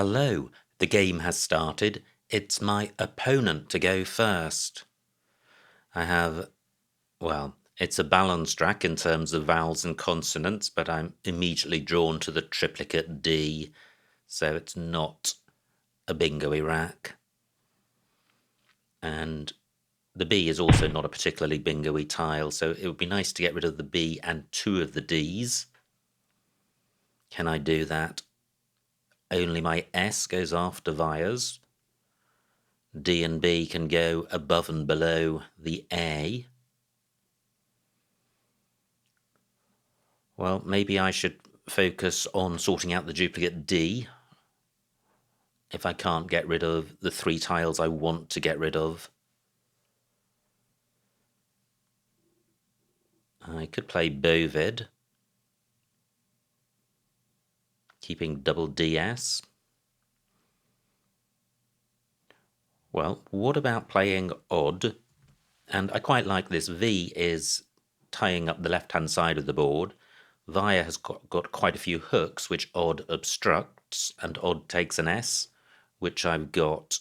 Hello, the game has started. It's my opponent to go first. I have, well, it's a balanced track in terms of vowels and consonants, but I'm immediately drawn to the triplicate D, so it's not a bingo-y rack. And the B is also not a particularly bingo-y tile, so it would be nice to get rid of the B and two of the Ds. Can I do that? Only my S goes after Vias. D and B can go above and below the A. Well, maybe I should focus on sorting out the duplicate D if I can't get rid of the three tiles I want to get rid of. I could play Bovid, keeping double DS. Well, what about playing odd? And I quite like this. V is tying up the left-hand side of the board. Via has got quite a few hooks, which odd obstructs, and odd takes an S, which I've got.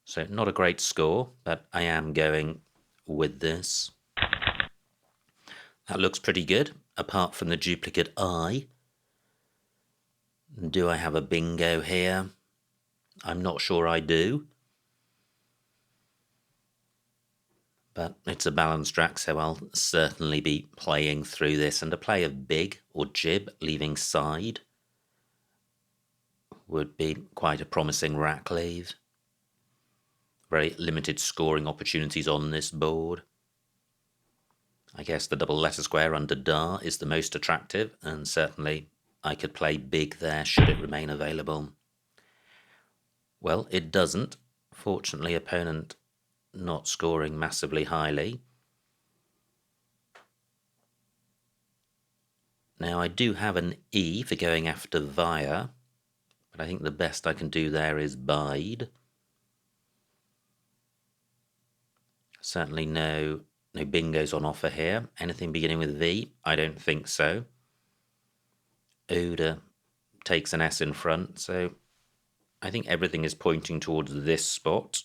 So not a great score, but I am going with this. That looks pretty good, apart from the duplicate I. Do I have a bingo here? I'm not sure I do. But it's a balanced track, so I'll certainly be playing through this. And a play of big or jib, leaving side, would be quite a promising rack leave. Very limited scoring opportunities on this board. I guess the double letter square under da is the most attractive, and certainly I could play big there should it remain available. Well, it doesn't. Fortunately, opponent not scoring massively highly. Now I do have an E for going after Via, but I think the best I can do there is bide. Certainly no bingos on offer here. Anything beginning with V? I don't think so. Oda takes an S in front, so I think everything is pointing towards this spot.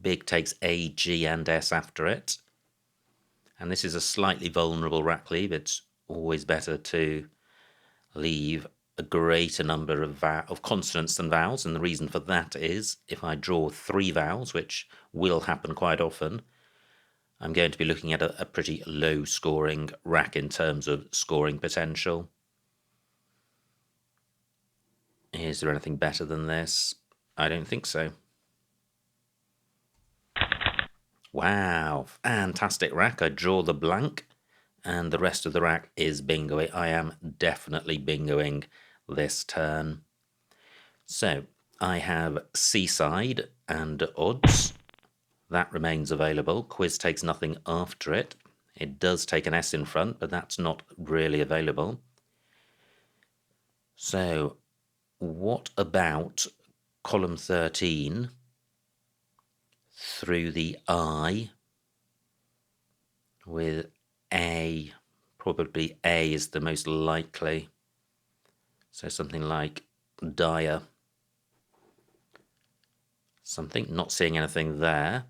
Big takes A, G and S after it. And this is a slightly vulnerable rack leave. It's always better to leave a greater number of consonants than vowels, and the reason for that is if I draw three vowels, which will happen quite often, I'm going to be looking at a pretty low scoring rack in terms of scoring potential. Is there anything better than this? I don't think so. Wow, fantastic rack. I draw the blank and the rest of the rack is bingo. I am definitely bingoing this turn. So I have seaside and odds. That remains available. Quiz takes nothing after it. It does take an S in front, but that's not really available. So what about column 13 through the I with A? Probably A is the most likely. So something like dire. Something, not seeing anything there.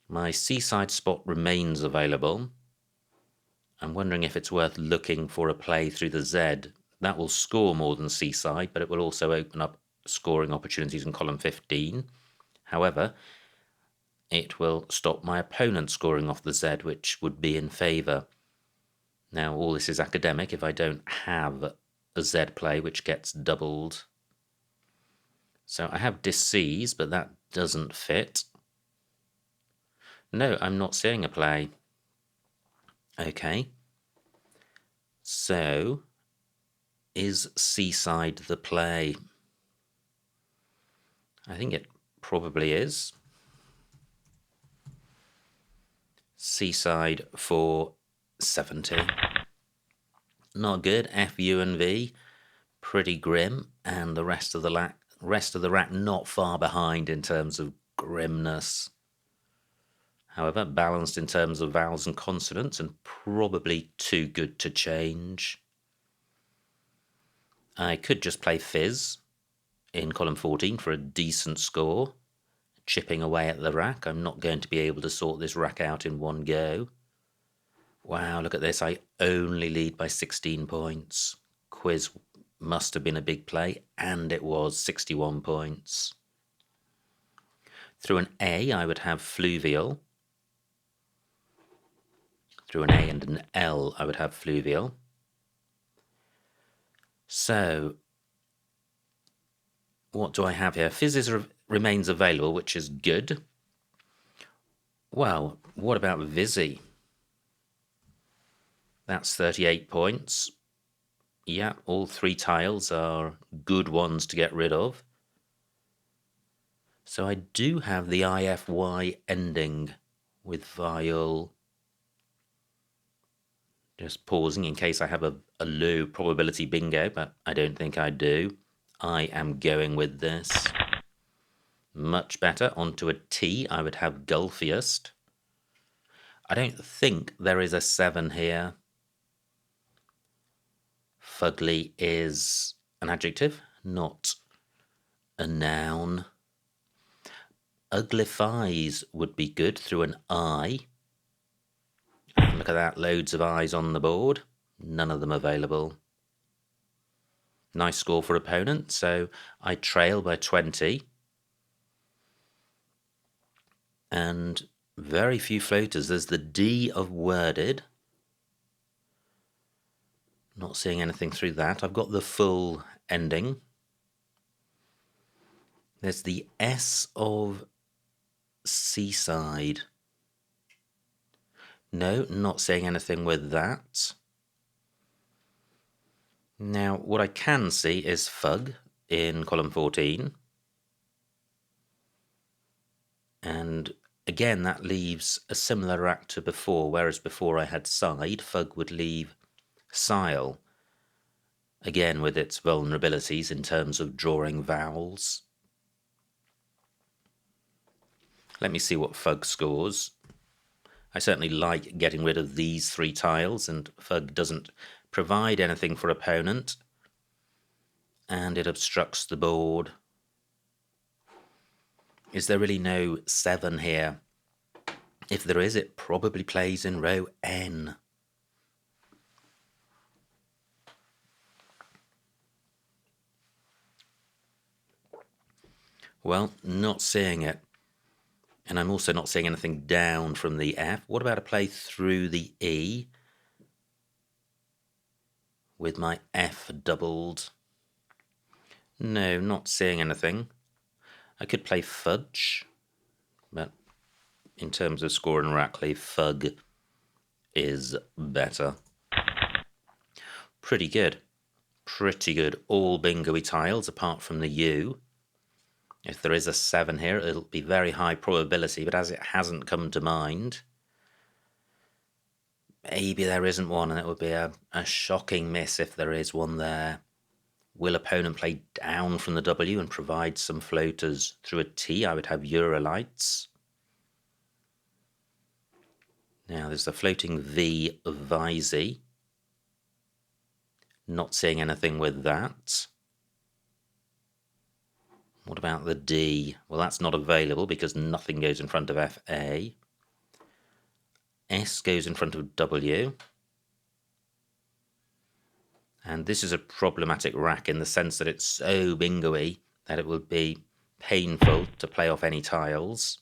My seaside spot remains available. I'm wondering if it's worth looking for a play through the Z. That will score more than seaside, but it will also open up scoring opportunities in column 15. However, it will stop my opponent scoring off the Z, which would be in favour. Now, all this is academic if I don't have a Z play which gets doubled. So I have dis-Cs, but that doesn't fit. No, I'm not seeing a play. Okay. So, is seaside the play? I think it probably is. Seaside for 70. Not good. F, U and V. Pretty grim. And the rest of the rack not far behind in terms of grimness. However, balanced in terms of vowels and consonants, and probably too good to change. I could just play fizz, in column 14 for a decent score, chipping away at the rack. I'm not going to be able to sort this rack out in one go. Wow, look at this. I only lead by 16 points. Quiz must have been a big play, and it was 61 points. Through an A, I would have fluvial. Through an A and an L, I would have fluvial. So, what do I have here? Fizzes remains available, which is good. Well, what about Vizzy? That's 38 points. Yeah, all three tiles are good ones to get rid of. So I do have the IFY ending with Vial. Just pausing in case I have a low probability bingo, but I don't think I do. I am going with this. Much better. Onto a T, I would have Gulfiest. I don't think there is a 7 here. Fugly is an adjective, not a noun. Uglifies would be good through an I. Look at that, loads of eyes on the board. None of them available. Nice score for opponent, so I trail by 20. And very few floaters. There's the D of worded. Not seeing anything through that. I've got the full ending. There's the S of seaside. No, not seeing anything with that. Now, what I can see is Fug in column 14. And again, that leaves a similar rack to before, whereas before I had side, Fug would leave Sile. Again, with its vulnerabilities in terms of drawing vowels. Let me see what Fug scores. I certainly like getting rid of these three tiles, and Fug doesn't provide anything for opponent. And it obstructs the board. Is there really no 7 here? If there is, it probably plays in row N. Well, not seeing it. And I'm also not seeing anything down from the F. What about a play through the E with my F doubled? No, not seeing anything. I could play Fudge, but in terms of score and rack, Fug is better. Pretty good. Pretty good. All bingo-y tiles apart from the U. If there is a 7 here, it'll be very high probability, but as it hasn't come to mind, maybe there isn't one, and it would be a shocking miss if there is one there. Will opponent play down from the W and provide some floaters through a T? I would have Eurolights. Now there's the floating V of Visey. Not seeing anything with that. What about the D? Well, that's not available because nothing goes in front of FA. S goes in front of W. And this is a problematic rack in the sense that it's so bingo-y that it would be painful to play off any tiles.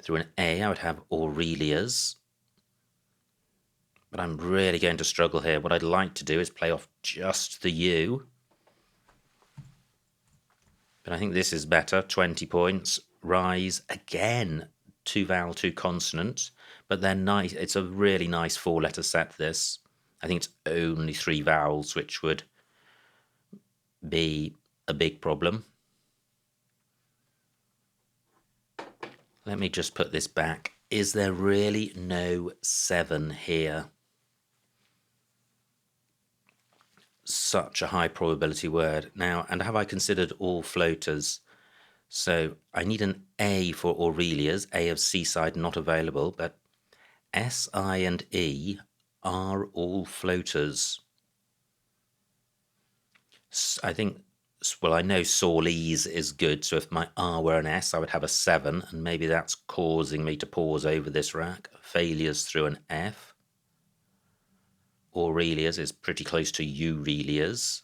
Through an A, I would have Aurelia's. But I'm really going to struggle here. What I'd like to do is play off just the U. But I think this is better. 20 points. Rise again. 2 vowel, 2 consonant. But they're nice. It's a really nice 4-letter set, this. I think it's only 3 vowels, which would be a big problem. Let me just put this back. Is there really no 7 here? Such a high probability word. Now, and have I considered all floaters? So I need an A for Aurelia's. A of Seaside not available, but S, I, and E are all floaters. I think well, I know Sawleys is good, so if my R were an S, I would have a 7, and maybe that's causing me to pause over this rack. Failures through an F. Aurelia's is pretty close to Eurelia's.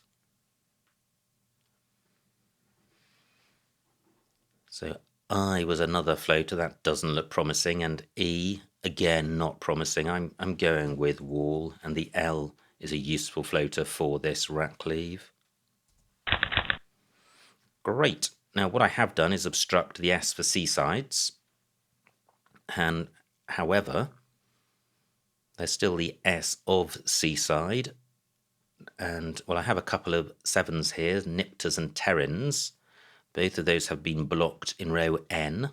So I was another floater, that doesn't look promising, and E, again, not promising. I'm going with wall, and the L is a useful floater for this rack cleave. Great. Now what I have done is obstruct the S for seasides, and however, there's still the S of seaside, and well, I have a couple of 7s here, Nipters and Terrans. Both of those have been blocked in row N.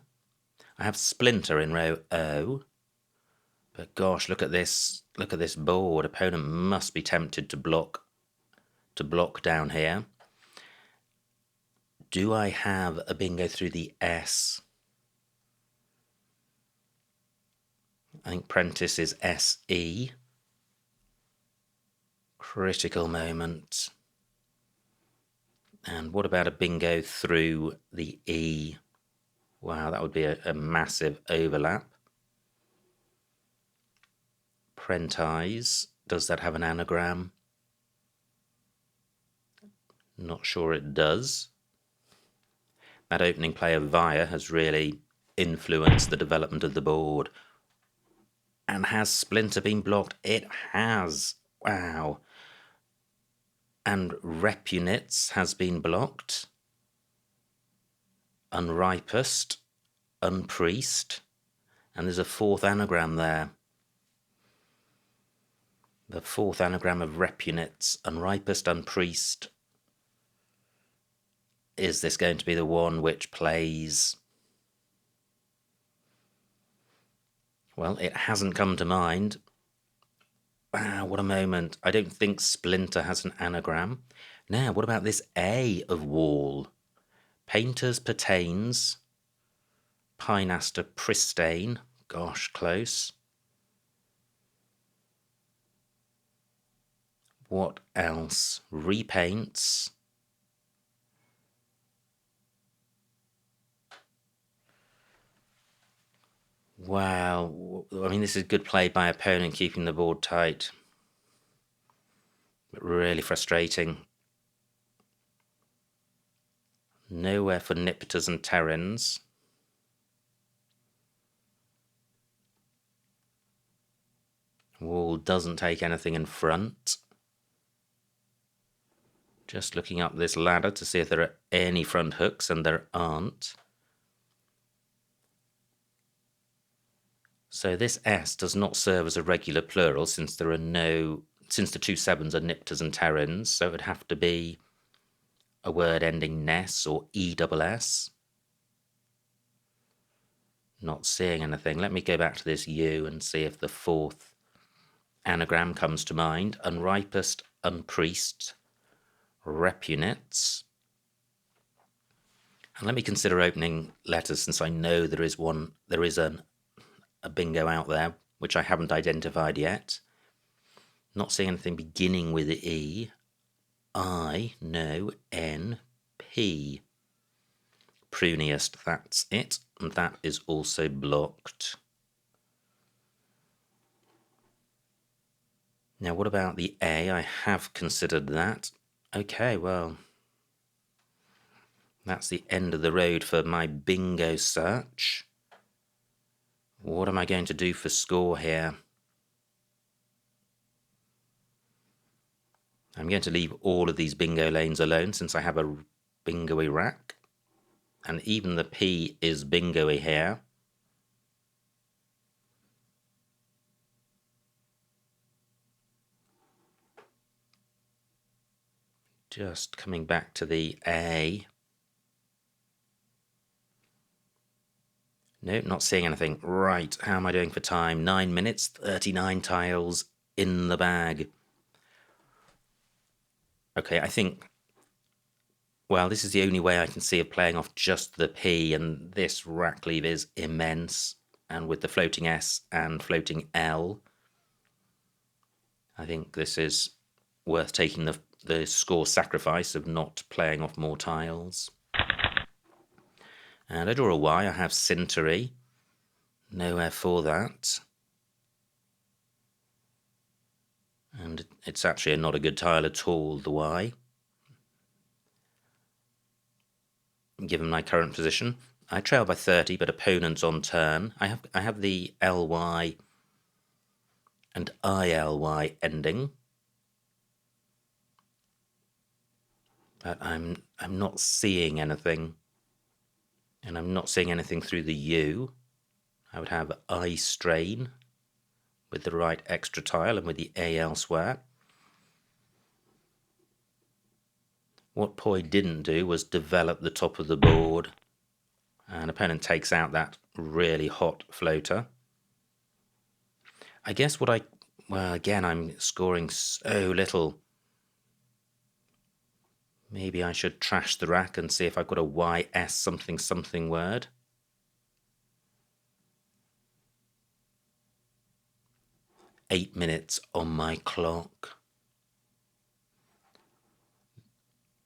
I have Splinter in row O. But gosh, look at this board. Opponent must be tempted to block down here. Do I have a bingo through the S? I think Prentice is SE. Critical moment. And what about a bingo through the E? Wow, that would be a massive overlap. Prentice, does that have an anagram? Not sure it does. That opening play of Via has really influenced the development of the board. And has Splinter been blocked? It has. Wow. And Repunitz has been blocked. Unripest, Unpriest, and there's a 4th anagram there. The 4th anagram of Repunitz, Unripest, Unpriest. Is this going to be the one which plays? Well, it hasn't come to mind. Wow, what a moment. I don't think Splinter has an anagram. Now, what about this A of wall? Painters, Pertains, Pinaster, Pristane. Gosh, close. What else? Repaints. Wow, I mean, this is good play by opponent, keeping the board tight. But really frustrating. Nowhere for Nipters and Terrans. Wall doesn't take anything in front. Just looking up this ladder to see if there are any front hooks, and there aren't. So this S does not serve as a regular plural since there are since the 2 7s are Nipters and Terrans, so it would have to be a word ending ness or ESS. Not seeing anything. Let me go back to this U and see if the 4th anagram comes to mind. Unripest, Unpriest, Repunitz. And let me consider opening letters, since I know there is a bingo out there which I haven't identified yet. Not seeing anything beginning with E. I, no, N, P. Pruniest, that's it, and that is also blocked. Now, what about the A? I have considered that. Okay, well, that's the end of the road for my bingo search. What am I going to do for score here? I'm going to leave all of these bingo lanes alone since I have a bingo-y rack. And even the P is bingo-y here. Just coming back to the A. No, not seeing anything. Right, how am I doing for time? 9 minutes, 39 tiles in the bag. Okay, I think, well, this is the only way I can see of playing off just the P, and this rack cleave is immense. And with the floating S and floating L, I think this is worth taking the score sacrifice of not playing off more tiles. And I draw a Y. I have Cedar. Nowhere for that. And it's actually not a good tile at all, the Y. Given my current position, I trail by 30, but opponents on turn. I have the LY and ILY ending, but I'm not seeing anything, and I'm not seeing anything through the U. I would have I strain with the right extra tile and with the A elsewhere. What Poi didn't do was develop the top of the board, and opponent takes out that really hot floater. I guess well, again, I'm scoring so little. Maybe I should trash the rack and see if I've got a YS something something word. Eight minutes on my clock.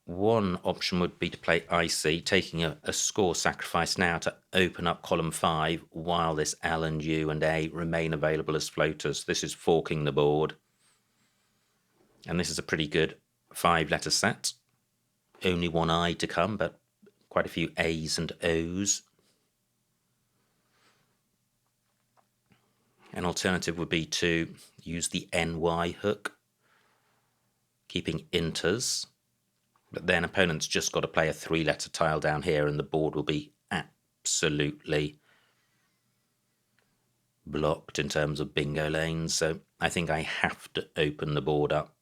One option would be to play Icy, taking a score sacrifice now to open up column 5 while this L and U and A remain available as floaters. This is forking the board. And this is a pretty good 5-letter set. Only one I to come, but quite a few A's and O's. An alternative would be to use the NY hook, keeping inters. But then opponent's just got to play a 3-letter tile down here and the board will be absolutely blocked in terms of bingo lanes. So I think I have to open the board up,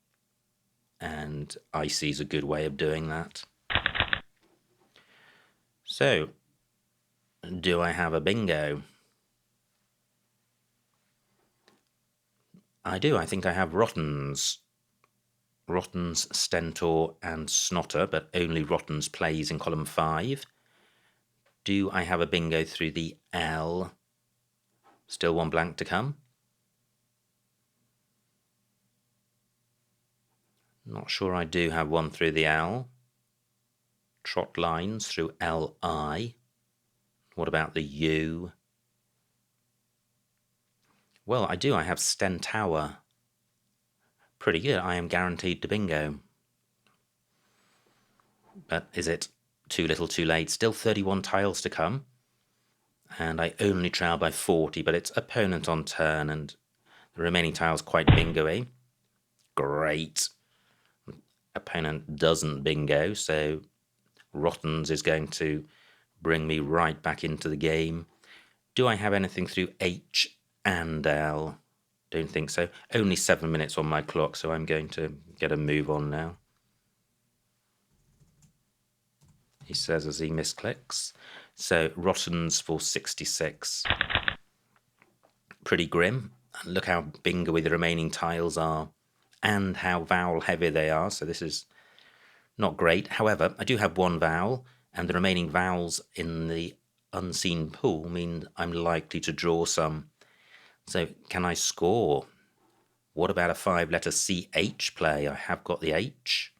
and Icy's a good way of doing that. So, do I have a bingo? I do. I think I have Rottens. Rottens, Stentor and Snotter, but only Rottens plays in column 5. Do I have a bingo through the L? Still one blank to come. Not sure I do have one through the L. Trot lines through LI. What about the U? Well, I do. I have Stentower. Pretty good. I am guaranteed to bingo. But is it too little too late? Still 31 tiles to come. And I only trail by 40, but it's opponent on turn and the remaining tiles quite bingo-y. Great. Opponent doesn't bingo, so Rottens is going to bring me right back into the game. Do I have anything through H and L? Don't think so. Only 7 minutes on my clock, so I'm going to get a move on now. He says as he misclicks. So Rottens for 66. Pretty grim. Look how bingo-y the remaining tiles are and how vowel heavy they are. So this is not great. However, I do have one vowel, and the remaining vowels in the unseen pool mean I'm likely to draw some. So can I score? What about a 5-letter CH play? I have got the H.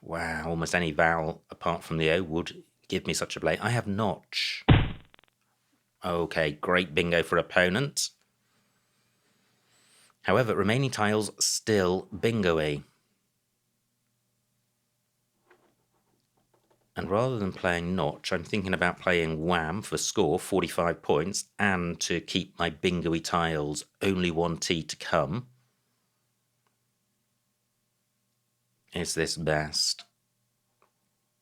Wow, almost any vowel apart from the O would give me such a play. I have notch. Okay, great bingo for opponent. However, remaining tiles still bingo-y. And rather than playing notch, I'm thinking about playing wham for score, 45 points, and to keep my bingo-y tiles only one T to come. Is this best?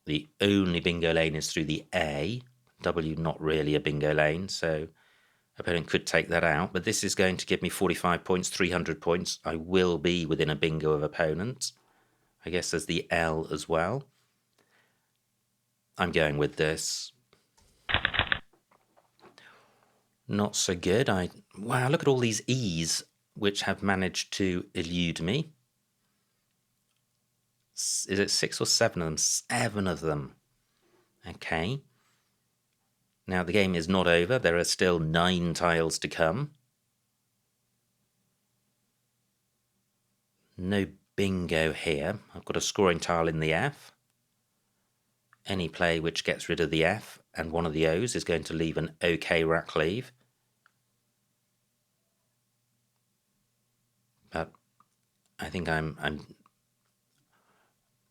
The only bingo lane is through the A. W not really a bingo lane, so opponent could take that out. But this is going to give me 45 points, 300 points. I will be within a bingo of opponent. I guess there's the L as well. I'm going with this. Not so good. Wow, look at all these E's which have managed to elude me. Is it 6 or 7 of them? 7 of them. Okay. Now the game is not over. There are still 9 tiles to come. No bingo here. I've got a scoring tile in the F. Any play which gets rid of the F and one of the O's is going to leave an OK rack leave. But I think I'm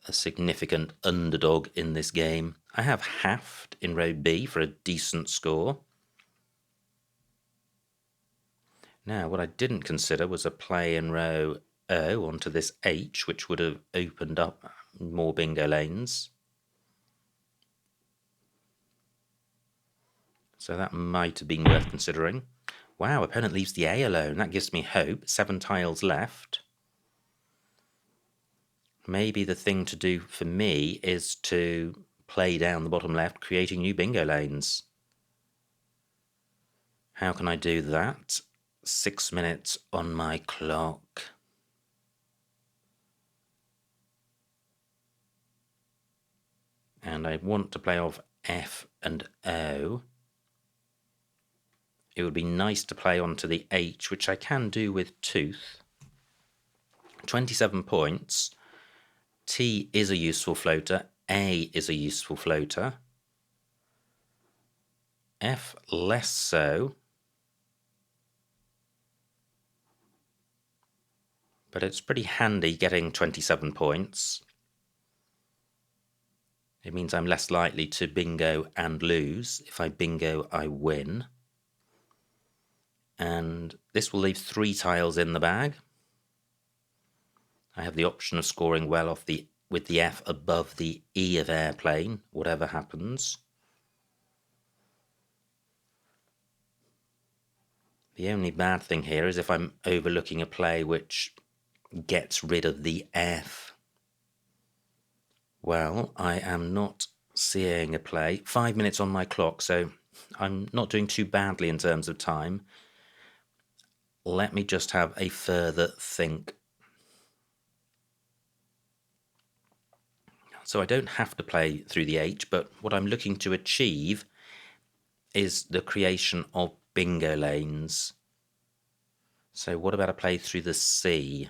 a significant underdog in this game. I have halved in row B for a decent score. Now, what I didn't consider was a play in row O onto this H, which would have opened up more bingo lanes. So that might have been worth considering. Wow, opponent leaves the A alone. That gives me hope. 7 tiles left. Maybe the thing to do for me is to play down the bottom left, creating new bingo lanes. How can I do that? 6 minutes on my clock. And I want to play off F and O. It would be nice to play onto the H, which I can do with tooth. 27 points. T is a useful floater. A is a useful floater. F less so. But it's pretty handy getting 27 points. It means I'm less likely to bingo and lose. If I bingo, I win. And this will leave 3 tiles in the bag. I have the option of scoring well off with the F above the E of airplane, whatever happens. The only bad thing here is if I'm overlooking a play which gets rid of the F. Well, I am not seeing a play. 5 minutes on my clock, so I'm not doing too badly in terms of time. Let me just have a further think. So I don't have to play through the H, but what I'm looking to achieve is the creation of bingo lanes. So what about a play through the C?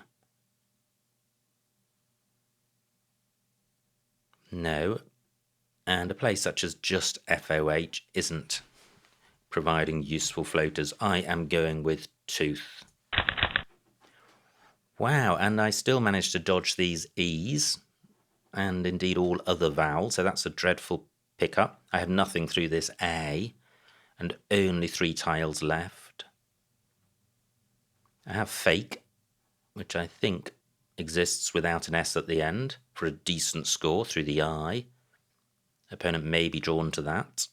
No. And a play such as just FOH isn't providing useful floaters. I am going with tooth. Wow, and I still managed to dodge these E's, and indeed all other vowels, so that's a dreadful pickup. I have nothing through this A, and only 3 tiles left. I have fake, which I think exists without an S at the end, for a decent score through the I. Opponent may be drawn to that.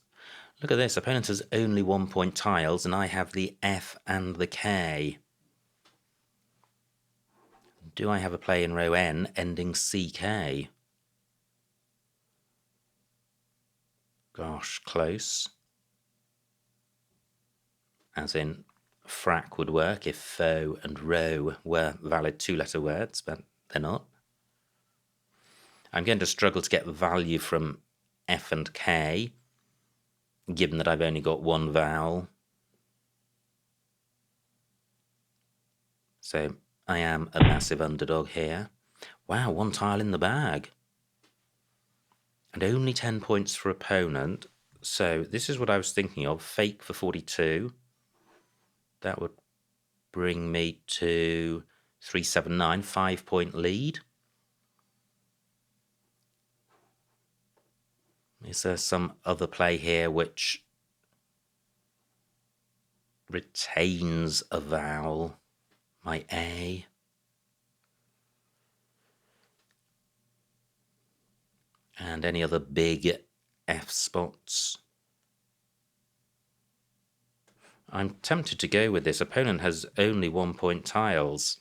Look at this, opponent has only 1 point tiles, and I have the F and the K. Do I have a play in row N ending CK? Gosh, close. As in, frack would work if faux and row were valid 2-letter words, but they're not. I'm going to struggle to get value from F and K, given that I've only got 1 vowel. So I am a massive underdog here. Wow, 1 tile in the bag. And only 10 points for opponent. So this is what I was thinking of. Fake for 42. That would bring me to 379, 5-point lead. Is there some other play here which retains a vowel? My A. And any other big F spots? I'm tempted to go with this. Opponent has only 1 point tiles.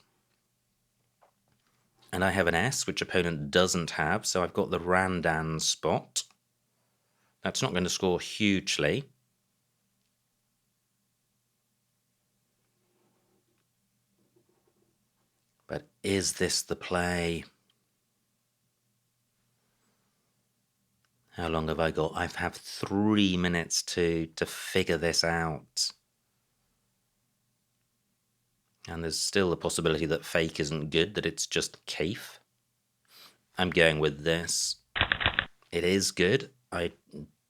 And I have an S, which opponent doesn't have, so I've got the Randan spot. That's not going to score hugely. But is this the play? How long have I got? I have 3 minutes to figure this out. And there's still the possibility that fake isn't good, that it's just Kaif. I'm going with this. It is good. I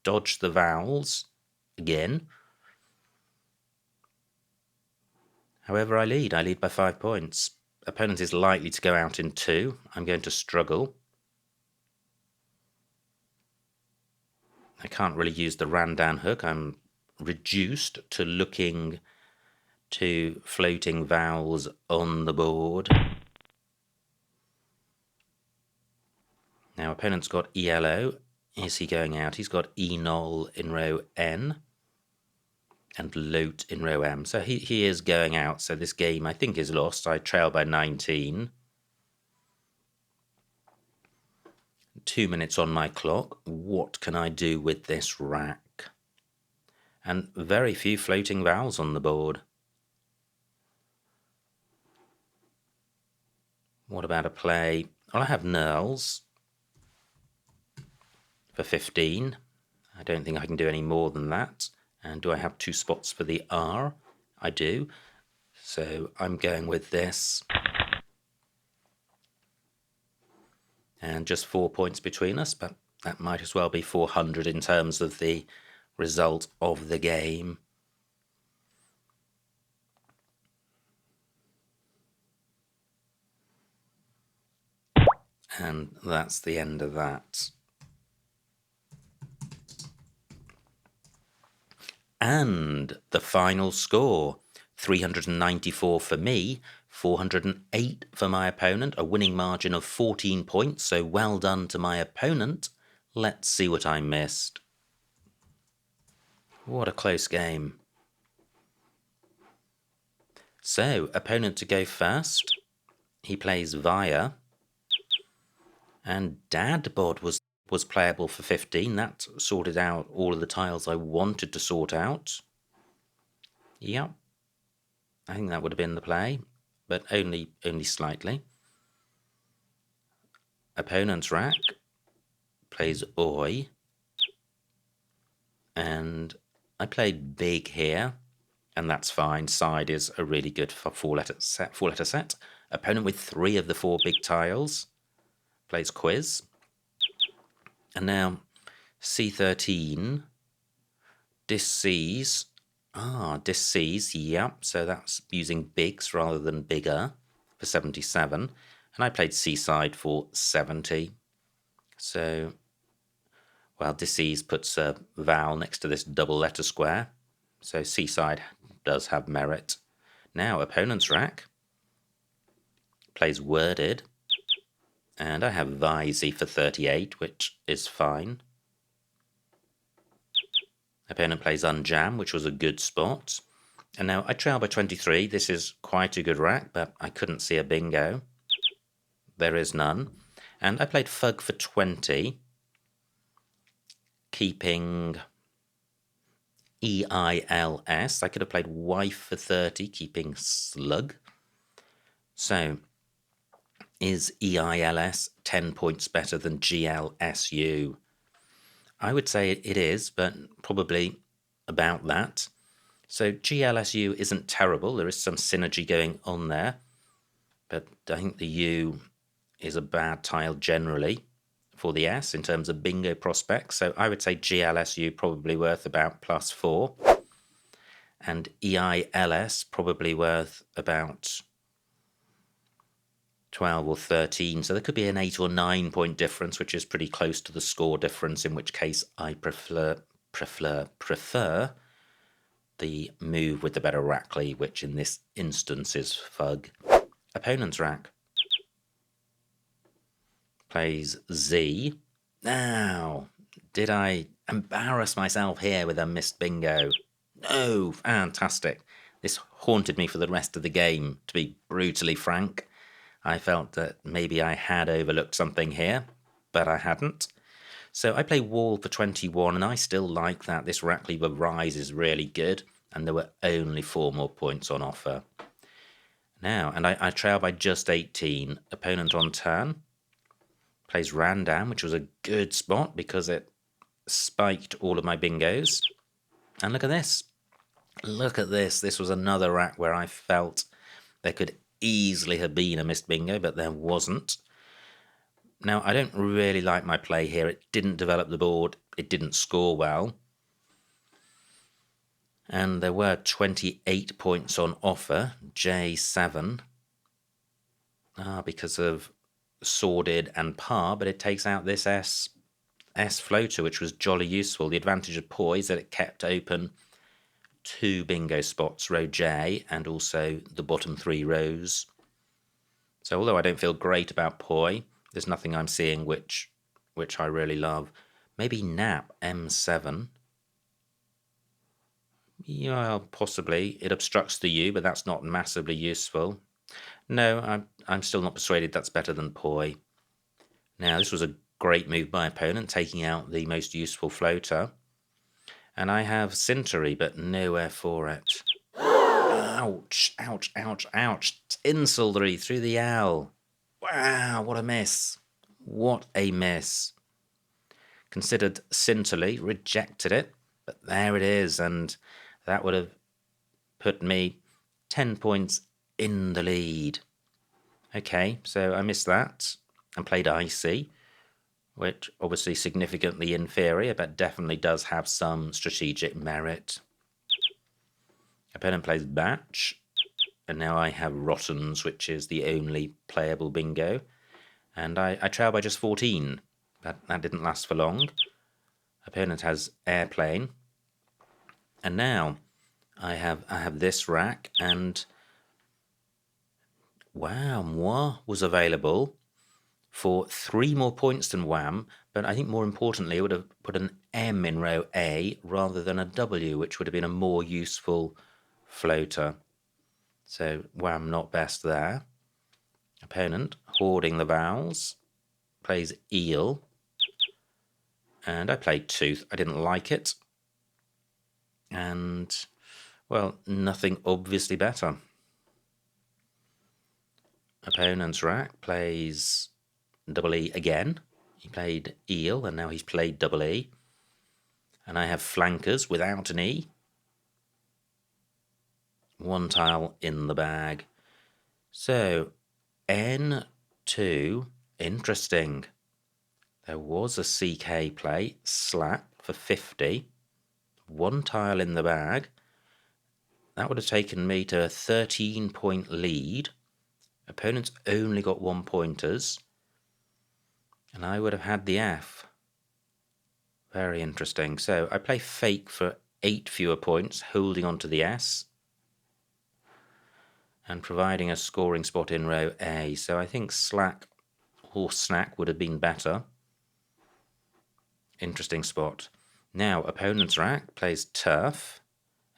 dodged the vowels again. However, I lead by 5 points. Opponent is likely to go out in 2. I'm going to struggle. I can't really use the ran down hook. I'm reduced to looking to floating vowels on the board. Now, opponent's got ELO. Is he going out? He's got E-Null in row N and Lote in row M. So he is going out. So this game, I think, is lost. I trail by 19. 2 minutes on my clock. What can I do with this rack? And very few floating vowels on the board. What about a play? Well, I have knurls for 15. I don't think I can do any more than that. And do I have 2 spots for the R? I do. So I'm going with this. And just 4 points between us, but that might as well be 400 in terms of the result of the game. And that's the end of that. And the final score, 394 for me, 408 for my opponent, a winning margin of 14 points, so well done to my opponent. Let's see what I missed. What a close game. So, opponent to go first. He plays Via. And Dadbod was playable for 15. That sorted out all of the tiles I wanted to sort out. Yep. I think that would have been the play, but only slightly. Opponent's rack plays Oi. And I played big here, and that's fine. Side is a really good four-letter set. Opponent with 3 of the 4 big tiles plays Quiz. And now C13, Dis-Sees. Dis-Sees, yep. So that's using bigs rather than bigger for 77. And I played Seaside for 70. So, well, Dis-Sees puts a vowel next to this double letter square. So Seaside does have merit. Now, opponent's rack plays Worded. And I have Visey for 38, which is fine. Opponent plays Unjam, which was a good spot. And now I trail by 23. This is quite a good rack, but I couldn't see a bingo. There is none. And I played Fug for 20, keeping EILS. I could have played Wife for 30, keeping Slug. So, is EILS 10 points better than GLSU? I would say it is, but probably about that. So GLSU isn't terrible. There is some synergy going on there. But I think the U is a bad tile generally for the S in terms of bingo prospects. So I would say GLSU probably worth about +4. And EILS probably worth about 12 or 13. So there could be an 8 or 9 point difference, which is pretty close to the score difference, in which case I prefer the move with the better rackly, which in this instance is Fug. Opponent's rack plays Z. Now, did I embarrass myself here with a missed bingo? No, fantastic. This haunted me for the rest of the game, to be brutally frank. I felt that maybe I had overlooked something here, but I hadn't. So I play Wall for 21, and I still like that. This Rackley with Rise is really good, and there were only 4 more points on offer. Now, and I trail by just 18. Opponent on turn plays Randam, which was a good spot because it spiked all of my bingos. And look at this. Look at this. This was another rack where I felt There could easily have been a missed bingo, but there wasn't. Now, I don't really like my play here. It didn't develop the board. It didn't score well. And there were 28 points on offer, J7, because of sordid and par, but it takes out this S floater, which was jolly useful. The advantage of poi is that it kept open 2 bingo spots, row J, and also the bottom 3 rows. So although I don't feel great about poi, there's nothing I'm seeing which I really love. Maybe nap, M7. Yeah, possibly. It obstructs the U, but that's not massively useful. No, I'm still not persuaded that's better than poi. Now, this was a great move by opponent, taking out the most useful floater. And I have Cedar, but nowhere for it. Ouch, ouch, ouch, ouch. Tinselry through the L. Wow, what a miss. What a miss. Considered scintily, rejected it, but there it is, and that would have put me 10 points in the lead. Okay, so I missed that and played icy, which obviously significantly inferior, but definitely does have some strategic merit. Opponent plays batch, and now I have rottens, which is the only playable bingo, and I trail by just 14. That didn't last for long. Opponent has airplane, and now I have this rack, and wow, moi was available for 3 more points than wham, but I think more importantly, it would have put an M in row A rather than a W, which would have been a more useful floater. So wham not best there. Opponent hoarding the vowels, plays eel, and I played tooth. I didn't like it, and well, nothing obviously better. Opponent's rack plays double E again. He played eel, and now he's played double E. And I have flankers without an E. 1 tile in the bag. So, N2, interesting. There was a CK play, slap for 50. 1 tile in the bag. That would have taken me to a 13-point lead. Opponents only got 1 pointers. And I would have had the F. Very interesting. So I play fake for 8 fewer points, holding on to the S, and providing a scoring spot in row A. So I think slack or snack would have been better. Interesting spot. Now opponent's rack plays turf,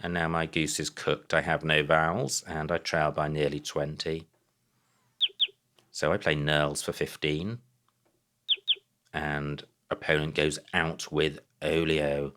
and now my goose is cooked. I have no vowels, and I trail by nearly 20. So I play knurls for 15, and opponent goes out with olio.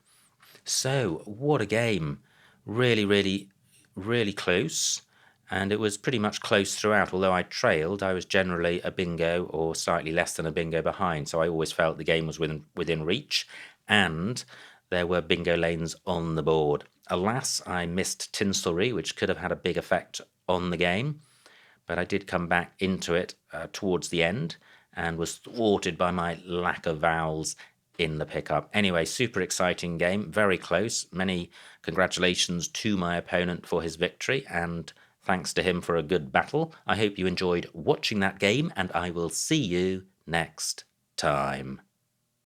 So what a game. Really, really, really close. And it was pretty much close throughout. Although I trailed, I was generally a bingo or slightly less than a bingo behind. So I always felt the game was within reach. And there were bingo lanes on the board. Alas, I missed Tinselry, which could have had a big effect on the game. But I did come back into it towards the end and was thwarted by my lack of vowels in the pickup. Anyway, super exciting game, very close. Many congratulations to my opponent for his victory, and thanks to him for a good battle. I hope you enjoyed watching that game, and I will see you next time.